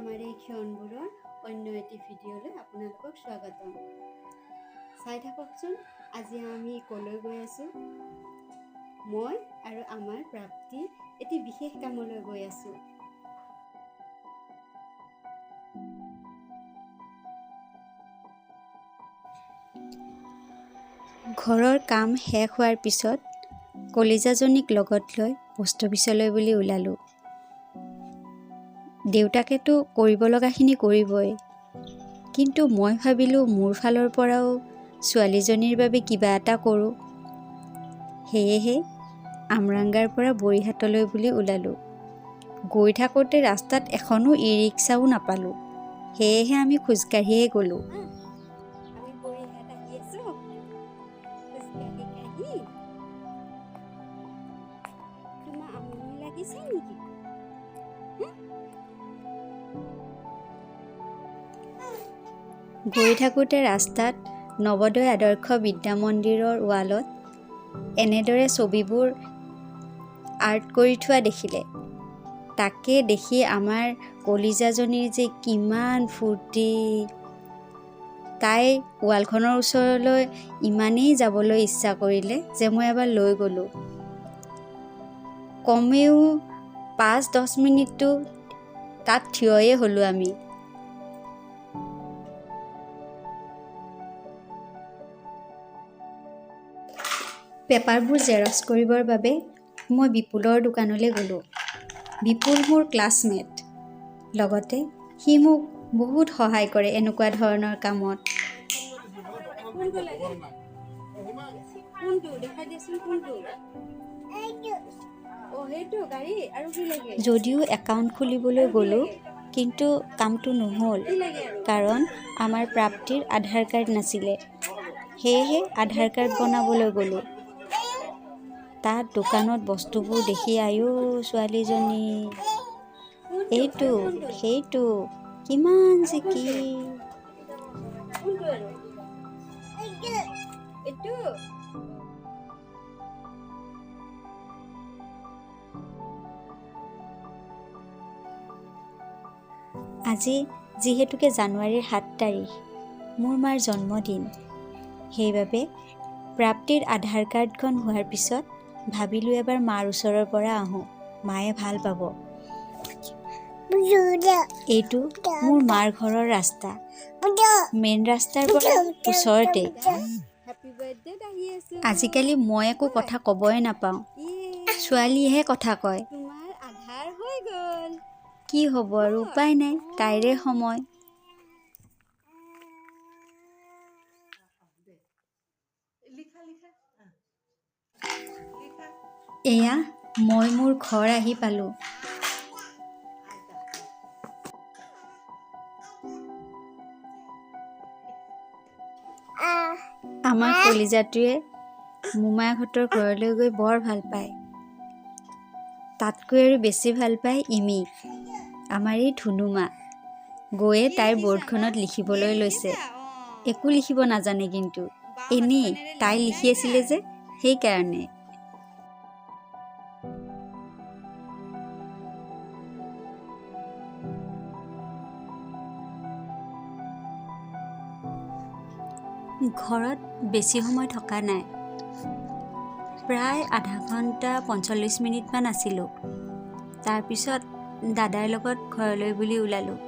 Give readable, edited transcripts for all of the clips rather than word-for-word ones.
আমাৰ এই ক্ষণবোৰৰ অন্য এটি ভিডিঅ'লৈ আপোনালোকক স্বাগতম। চাই থাককচোন, আজি আমি ক'লৈ গৈ আছোঁ। মই আৰু আমাৰ প্ৰাপ্তি এটি বিশেষ কামলৈ গৈ আছোঁ। ঘৰৰ কাম শেষ হোৱাৰ পিছত কলিজাজনীক লগত লৈ পোষ্ট অফিচলৈ বুলি ওলালোঁ। দেউতাকেতো কৰিব লগাখিনি কৰিবই, কিন্তু মই ভাবিলোঁ মোৰ ফালৰ পৰাও ছোৱালীজনীৰ বাবে কিবা এটা কৰোঁ। সেয়েহে আমৰাংগাৰ পৰা বৰিহাটলৈ বুলি ওলালোঁ। গৈ থাকোঁতে ৰাস্তাত এখনো ই ৰিক্সাও নাপালোঁ, সেয়েহে আমি খোজকাঢ়িয়ে গ'লোঁ। গৈ থাকোঁতে ৰাস্তাত নৱোদয় আদৰ্শ বিদ্যা মন্দিৰৰ ৱালত এনেদৰে ছবিবোৰ আৰ্ট কৰি থোৱা দেখিলে। তাকে দেখি আমাৰ কলিজাজনীৰ যে কিমান ফূৰ্তি। তাই ৱালখনৰ ওচৰলৈ ইমানেই যাবলৈ ইচ্ছা কৰিলে যে মই এবাৰ লৈ গ'লোঁ। কমেও 5-10 মিনিটটো তাত থিয়য়ে হ'লোঁ আমি। পেপাৰবোৰ জেৰক্স কৰিবৰ বাবে মই বিপুলৰ দোকানলৈ গ'লোঁ। বিপুল মোৰ ক্লাছমেট, লগতে সি মোক বহুত সহায় কৰে এনেকুৱা ধৰণৰ কামত। যদিও একাউণ্ট খুলিবলৈ গ'লোঁ, কিন্তু কামটো নহ'ল, কাৰণ আমাৰ প্ৰাপ্তিৰ আধাৰ কাৰ্ড নাছিলে। সেয়েহে আধাৰ কাৰ্ড বনাবলৈ গ'লোঁ। তাত দোকানত বস্তুবোৰ দেখি আয়ো ছোৱালীজনী, এইটো সেইটো কিমান যে কি। আজি যিহেতুকে জানুৱাৰীৰ 7 তাৰিখ, মোৰ মাৰ জন্মদিন। সেইবাবে প্ৰাপ্তিৰ আধাৰ কাৰ্ডখন হোৱাৰ পিছত ভাবিলোঁ এবাৰ মাৰ ওচৰৰ পৰা আহোঁ, মায়ে ভাল পাব। এইটো মোৰ মাৰ ঘৰৰ ৰাস্তা, মেইন ৰাস্তাৰ পৰা ওচৰতে। আজিকালি মই একো কথা ক'বই নাপাওঁ, ছোৱালীয়েহে কথা কয়। কি হ'ব আৰু, উপায় নাই, তাইৰে সময়। এয়া মই মোৰ ঘৰ আহি পালোঁ। আমাৰ কলিজাটোৱে মোমায়েকহঁতৰ ঘৰলৈ গৈ বৰ ভাল পায়। তাতকৈ আৰু বেছি ভাল পায় ইমিক, আমাৰ এই ধুনুমা। গৈয়ে তাইৰ বৰ্ডখনত লিখিবলৈ লৈছে। একো লিখিব নাজানে, কিন্তু এনেই তাই লিখি আছিলে যে, সেইকাৰণে। ঘৰত বেছি সময় থকা নাই, প্ৰায় আধা ঘণ্টা 45 মিনিটমান আছিলোঁ। তাৰপিছত দাদাৰ লগত ঘৰলৈ বুলি ওলালোঁ।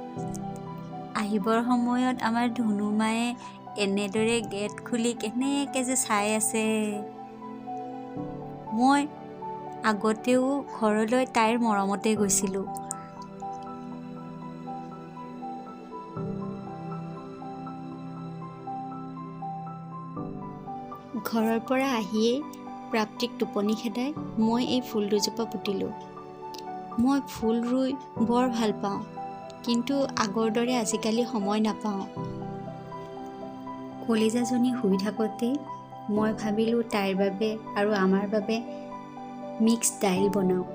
আহিবৰ সময়ত আমাৰ ধুনুমায়ে এনেদৰে গেট খুলি কেনেকৈ যে চাই আছে। মই আগতেও ঘৰলৈ তাইৰ মৰমতে গৈছিলোঁ। ঘৰৰ পৰা আহিয়েই প্ৰাপ্তিক টোপনি খেদাই মই এই ফুল দুজোপা পুতিলোঁ। মই ফুল ৰুই বৰ ভাল পাওঁ, কিন্তু আগৰ দৰে আজিকালি সময় নাপাওঁ। কলিজাজনী শুই থাকোঁতেই মই ভাবিলোঁ তাইৰ বাবে আৰু আমাৰ বাবে মিক্স দাইল বনাওঁ।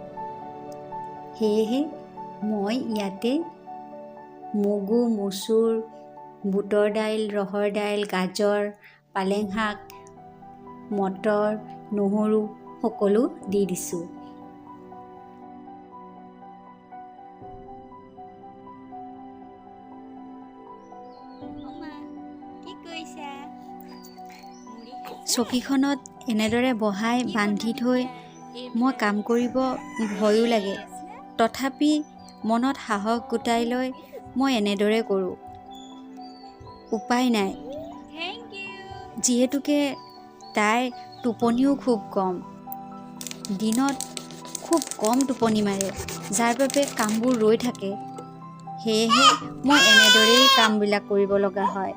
সেয়েহে মই ইয়াতে মগু, মচুৰ, বুটৰ দাইল, ৰহৰ দাইল, গাজৰ, পালেং শাক, মটৰ, নহৰু সকলো দি দিছোঁ। চকীখনত এনেদৰে বহাই বান্ধি থৈ মই কাম কৰিব ভয়ো লাগে। তথাপি মনত সাহস গোটাই লৈ মই এনেদৰে কৰোঁ। উপায় নাই, যিহেতুকে তাইৰ টোপনিও খুব কম। দিনত খুব কম টোপনি মাৰে, যাৰ বাবে কামবোৰ ৰৈ থাকে। সেয়েহে মই এনেদৰেই কামবিলাক কৰিব লগা হয়।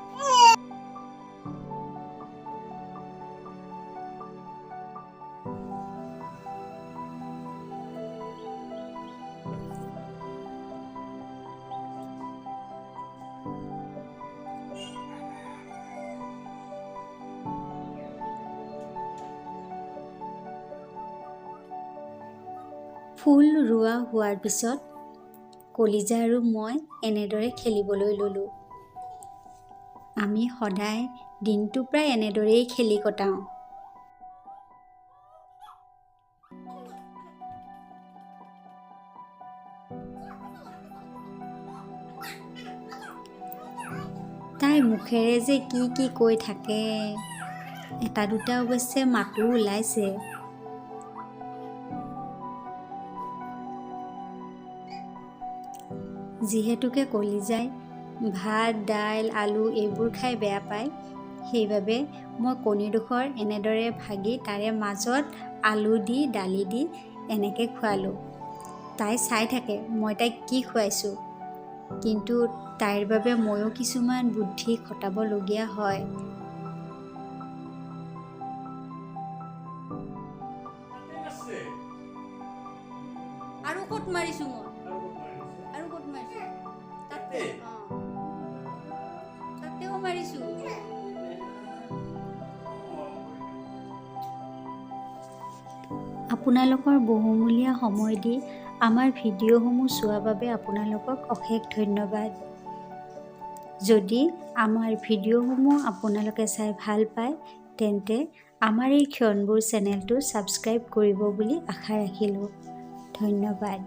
ফুল ৰোৱা হোৱাৰ পিছত কলিজা আৰু মই এনেদৰে খেলিবলৈ ল'লোঁ। আমি সদায় দিনটো প্ৰায় এনেদৰেই খেলি কটাওঁ। তাই মুখেৰে যে কি কৈ থাকে, এটা দুটা অৱশ্যে মাতো ওলাইছে। যিহেতুকে কলিজাই ভাত, দাইল, আলু এইবোৰ খাই বেয়া পায়, সেইবাবে মই কণীডোখৰ এনেদৰে ভাগি তাৰে মাজত আলু দি দালি দি এনেকৈ খোৱালোঁ। তাই চাই থাকে মই তাইক কি খুৱাইছোঁ, কিন্তু তাইৰ বাবে ময়ো কিছুমান বুদ্ধি খটাবলগীয়া হয়। আৰু ক'ত মাৰিছোঁ মই? আৰু ক'ত মাৰিছোঁ? তাতে তাতেও মাৰিছোঁ। আপোনালোকৰ বহুমূলীয়া সময় দি আমাৰ ভিডিঅ'সমূহ চোৱাৰ বাবে আপোনালোকক অশেষ ধন্যবাদ। যদি আমাৰ ভিডিঅ'সমূহ আপোনালোকে চাই ভাল পায়, তেন্তে আমাৰ এই ক্ষণবোৰ চেনেলটো ছাবস্ক্ৰাইব কৰিব বুলি আশা ৰাখিলোঁ। ধন্যবাদ।